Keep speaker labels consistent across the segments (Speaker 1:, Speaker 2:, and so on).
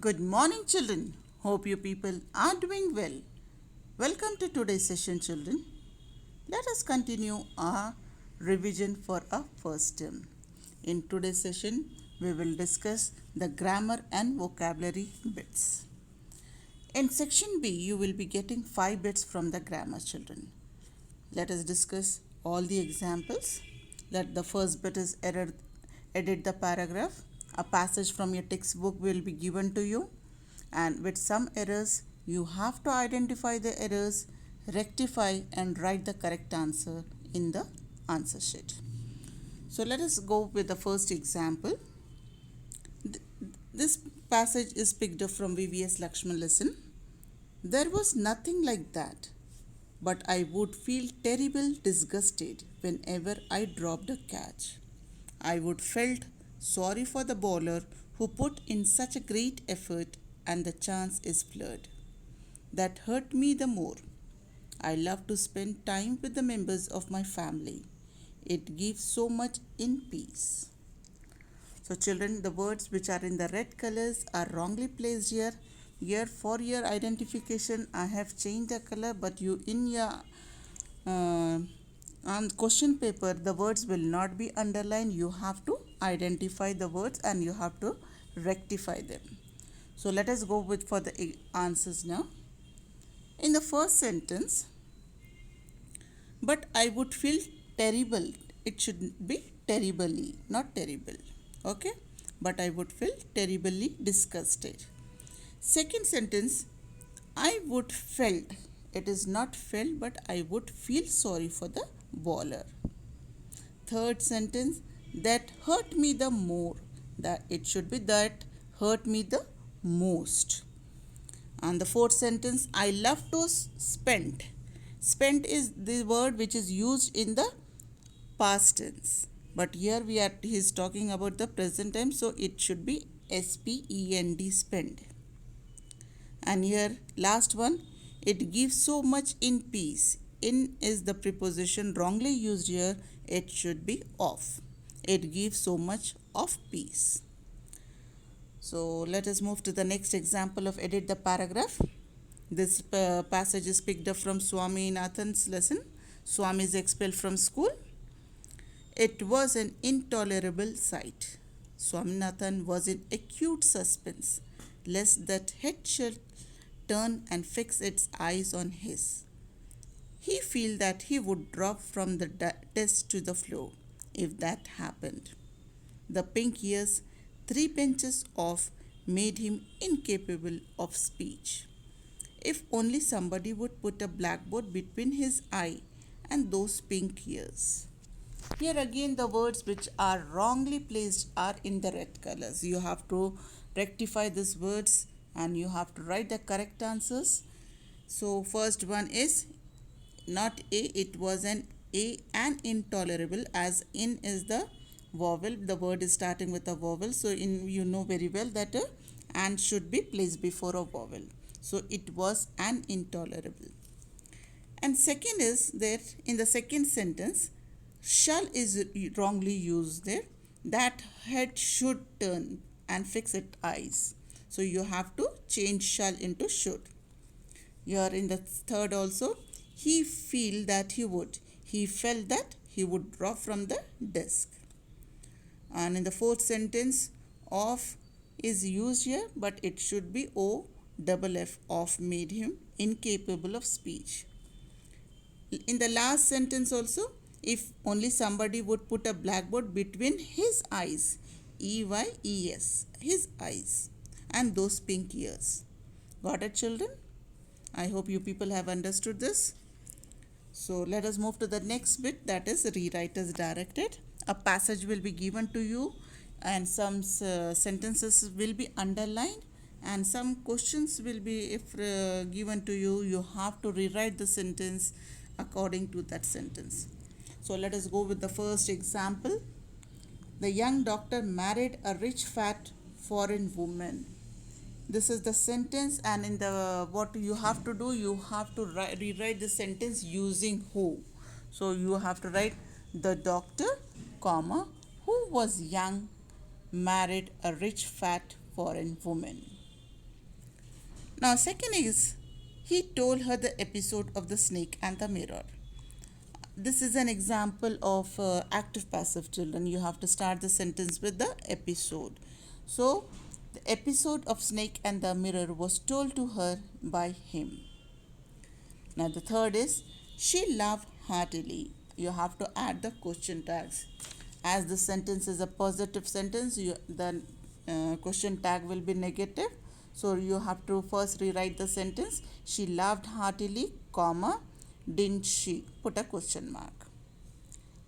Speaker 1: Good morning, children. Hope you people are doing well. Welcome to today's session, children. Let us continue our revision for our first term. In today's session, we will discuss the grammar and vocabulary bits. In section B, you will be getting 5 bits from the grammar, children. Let us discuss all the examples. Let the first bit is edit the paragraph. A passage from your textbook will be given to you, and with some errors you have to identify the errors, rectify and write the correct answer in the answer sheet. So let us go with the first example. This passage is picked up from VVS Lakshman lesson. There was nothing like that, but I would feel terrible disgusted whenever I dropped a catch. I would felt sorry for the bowler who put in such a great effort and the chance is blurred. That hurt me the more. I love to spend time with the members of my family. It gives so much in peace. So children, the words which are in the red colors are wrongly placed here. Here for your identification, I have changed the color, but you in your on question paper, the words will not be underlined. You have to identify the words and you have to rectify them. So let us go with for the answers now. In the first sentence, but I would feel terrible. It should be terribly, not terrible. Okay? But I would feel terribly disgusted. Second sentence, I would felt. It is not felt, but I would feel sorry for the bowler. Third sentence, that hurt me the more. That it should be that hurt me the most. And the fourth sentence, I love to spend. Spent is the word which is used in the past tense. But here he is talking about the present time, so it should be spend, spend. And here last one, it gives so much in peace. In is the preposition wrongly used here. It should be of. It gives so much of peace. So let us move to the next example of edit the paragraph. This passage is picked up from Swaminathan's lesson. Swami is expelled from school. It was an intolerable sight. Swaminathan was in acute suspense, lest that head should turn and fix its eyes on his. He felt that he would drop from the desk to the floor if that happened. The pink ears, 3 benches off, made him incapable of speech. If only somebody would put a blackboard between his eye and those pink ears. Here again the words which are wrongly placed are in the red colors. You have to rectify these words and you have to write the correct answers. So first one is not A, it was an intolerable, as in is the vowel. The word is starting with a vowel, so you know very well that a and should be placed before a vowel. So it was an intolerable. And second is that in the second sentence, shall is wrongly used there. That head should turn and fix its eyes. So you have to change shall into should. Here in the third also, he feel that he would. He felt that he would drop from the desk. And in the fourth sentence, of is used here, but it should be O double F, of made him incapable of speech. In the last sentence also, if only somebody would put a blackboard between his eyes, EYES, his eyes, and those pink ears. Got it, children? I hope you people have understood this. So let us move to the next bit, that is rewrite as directed. A passage will be given to you and some sentences will be underlined and some questions will be given to you. You have to rewrite the sentence according to that sentence. So let us go with the first example. The young doctor married a rich fat foreign woman. This is the sentence, and in the what you have to do, you have to rewrite the sentence using who. So you have to write the doctor, comma, who was young, married a rich fat foreign woman. Now, second is he told her the episode of the snake and the mirror. This is an example of active passive children. You have to start the sentence with the episode. So, the episode of snake and the mirror was told to her by him. Now, the third is she laughed heartily. You have to add the question tags. As the sentence is a positive sentence, the question tag will be negative. So you have to first rewrite the sentence. She laughed heartily, comma, didn't she? Put a question mark.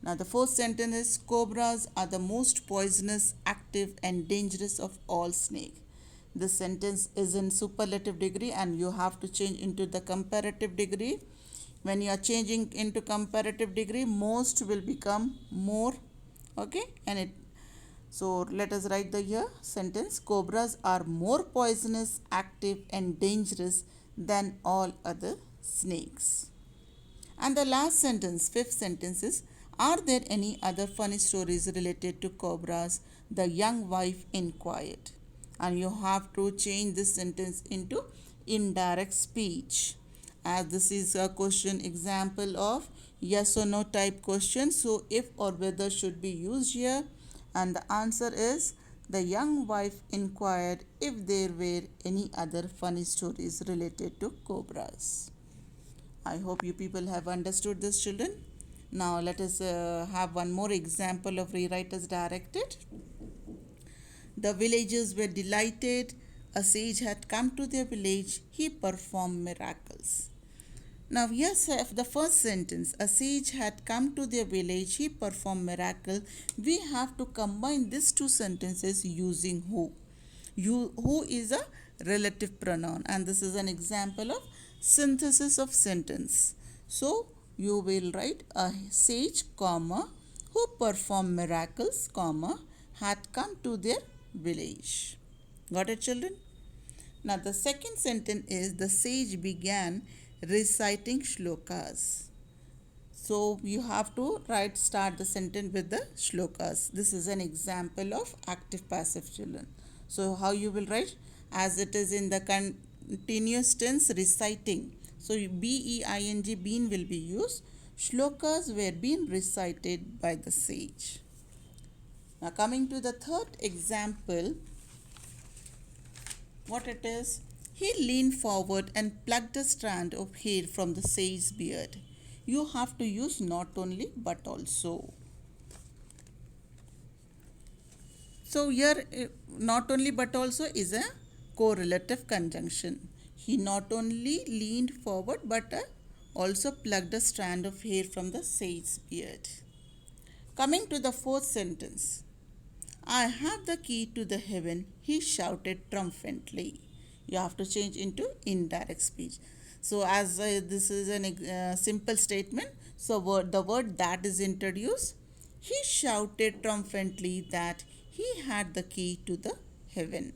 Speaker 1: Now the fourth sentence is cobras are the most poisonous, active and dangerous of all snakes. This sentence is in superlative degree and you have to change into the comparative degree. When you are changing into comparative degree, most will become more. Okay, so let us write the here sentence. Cobras are more poisonous, active and dangerous than all other snakes. And the last sentence, fifth sentence is, are there any other funny stories related to cobras? The young wife inquired. And you have to change this sentence into indirect speech. As this is a question example of yes or no type question. So if or whether should be used here. And the answer is the young wife inquired if there were any other funny stories related to cobras. I hope you people have understood this, children. Now let us have one more example of rewrite as directed. The villagers were delighted. A sage had come to their village. He performed miracles. Now yes, if the first sentence, a sage had come to their village, he performed miracle, we have to combine these two sentences using who. Who is a relative pronoun and this is an example of synthesis of sentence. So you will write a sage, comma, who performed miracles, comma, had come to their village. Got it, children? Now the second sentence is the sage began reciting shlokas. So you have to start the sentence with the shlokas. This is an example of active passive children. So how you will write? As it is in the continuous tense reciting. So being, been will be used. Shlokas were being recited by the sage. Now coming to the third example, what it is? He leaned forward and plucked a strand of hair from the sage's beard. You have to use not only but also. So here not only but also is a correlative conjunction. He not only leaned forward but also plucked a strand of hair from the sage's beard. Coming to the fourth sentence. I have the key to the heaven, he shouted triumphantly. You have to change into indirect speech. So as this is a simple statement, so the word that is introduced. He shouted triumphantly that he had the key to the heaven.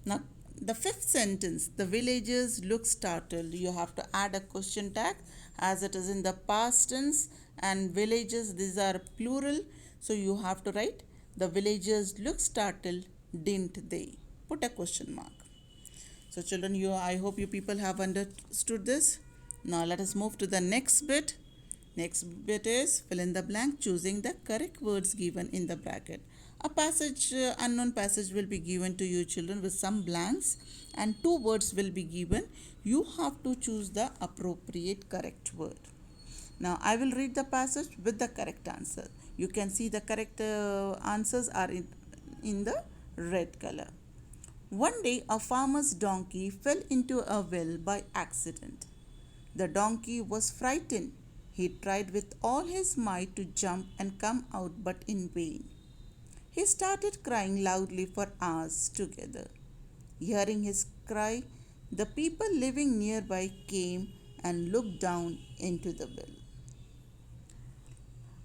Speaker 1: Now the fifth sentence, the villagers looked startled. You have to add a question tag as it is in the past tense and villages, these are plural. So you have to write the villagers looked startled, didn't they? Put a question mark. So children, I hope you people have understood this. Now let us move to the next bit. Next bit is fill in the blank, choosing the correct words given in the bracket. A passage, unknown passage will be given to you children with some blanks and two words will be given. You have to choose the appropriate correct word. Now I will read the passage with the correct answer. You can see the correct answers are in the red color. One day a farmer's donkey fell into a well by accident. The donkey was frightened. He tried with all his might to jump and come out, but in vain. He started crying loudly for hours together. Hearing his cry, the people living nearby came and looked down into the well.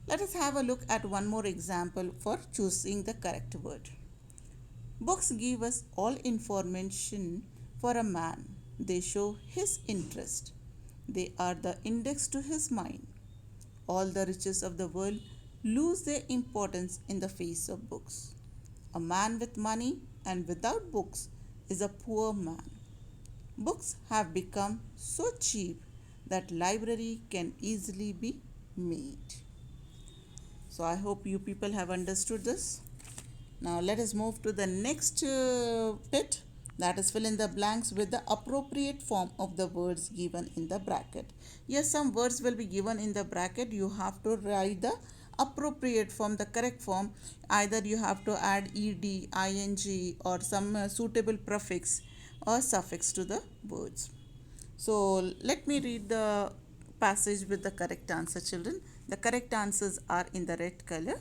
Speaker 1: Let us have a look at one more example for choosing the correct word. Books give us all information for a man. They show his interest. They are the index to his mind. All the riches of the world lose their importance in the face of books. A man with money and without books is a poor man. Books have become so cheap that library can easily be made. So I hope you people have understood this. Now let us move to the next bit, that is fill in the blanks with the appropriate form of the words given in the bracket. Yes, some words will be given in the bracket. You have to write the appropriate form, the correct form. Either you have to add ed, ing or some suitable prefix or suffix to the words. So let me read the passage with the correct answer, children. The correct answers are in the red color.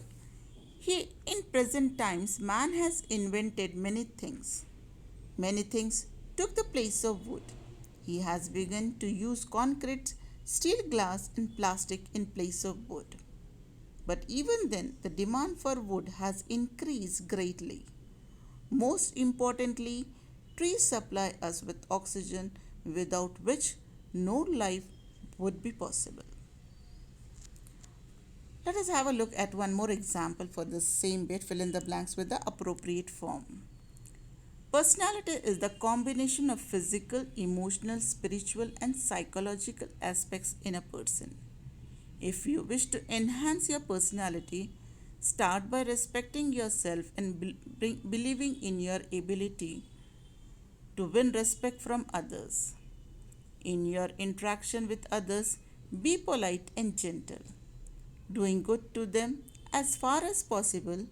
Speaker 1: In present times, man has invented many things. Many things took the place of wood. He has begun to use concrete, steel, glass, and plastic in place of wood. But even then, the demand for wood has increased greatly. Most importantly, trees supply us with oxygen, without which no life would be possible. Let us have a look at one more example for the same bit. Fill in the blanks with the appropriate form. Personality is the combination of physical, emotional, spiritual, and psychological aspects in a person. If you wish to enhance your personality, start by respecting yourself and believing in your ability to win respect from others. In your interaction with others, be polite and gentle, doing good to them as far as possible.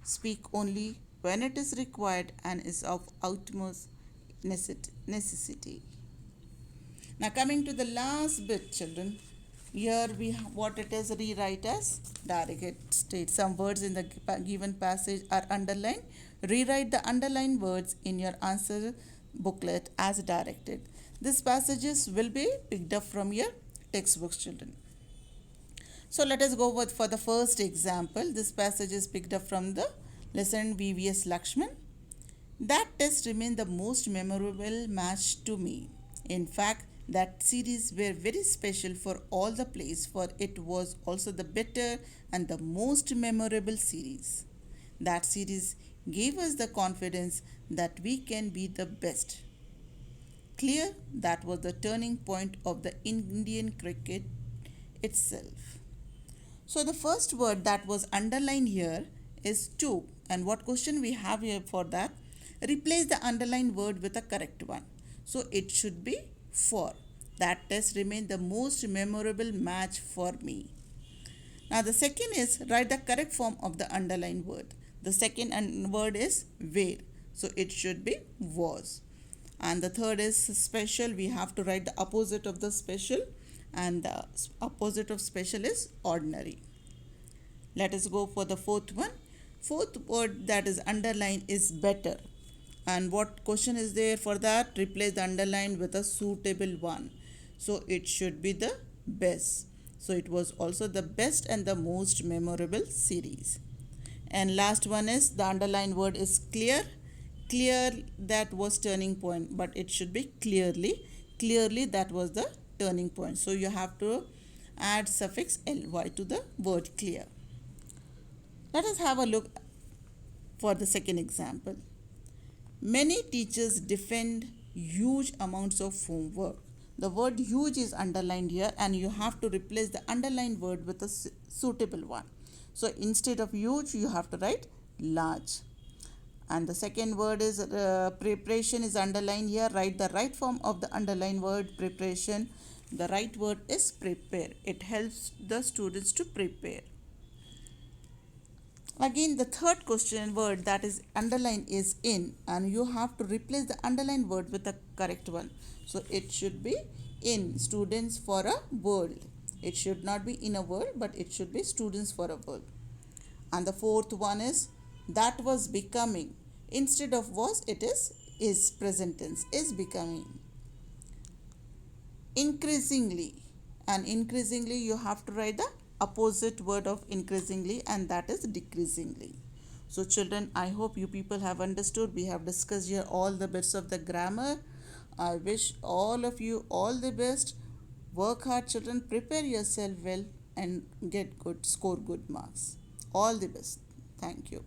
Speaker 1: Speak only when it is required and is of utmost necessity. Now coming to the last bit, children. Here we what it is, rewrite as direct state. Some words in the given passage are underlined. Rewrite the underlined words in your answer booklet as directed. These passages will be picked up from your textbooks, children. So let us go for the first example. This passage is picked up from the lesson VVS Lakshman. That test remained the most memorable match to me. In fact, that series were very special for all the plays, for it was also the better and the most memorable series. That series gave us the confidence that we can be the best. Clear, that was the turning point of the Indian cricket itself. So the first word that was underlined here is to. And what question we have here for that? Replace the underlined word with a correct one. So it should be for. That test remained the most memorable match for me. Now the second is write the correct form of the underlined word. The second word is where. So it should be was. And the third is special. We have to write the opposite of the special. And the opposite of special is ordinary. Let us go for the fourth one. Fourth word that is underlined is better. And what question is there for that? Replace the underlined with a suitable one. So it should be the best. So it was also the best and the most memorable series. And last one is the underlined word is clear. Clear, that was turning point, but it should be clearly. Clearly, that was the turning point. So you have to add suffix ly to the word clear. Let us have a look for the second example. Many teachers defend huge amounts of homework. The word huge is underlined here and you have to replace the underlined word with a suitable one. So instead of huge, you have to write large. And the second word is preparation is underlined here. Write the right form of the underlined word preparation. The right word is prepare. It helps the students to prepare. Again, the third question word that is underlined is in, and you have to replace the underlined word with the correct one. So it should be in, students for a world. It should not be in a world, but it should be students for a world. And the fourth one is that was becoming. Instead of was, it is present tense, is becoming. Increasingly, and increasingly you have to write the opposite word of increasingly, and that is decreasingly. So children, I hope you people have understood. We have discussed here all the bits of the grammar. I wish all of you all the best. Work hard, children. Prepare yourself well and score good marks. All the best. Thank you.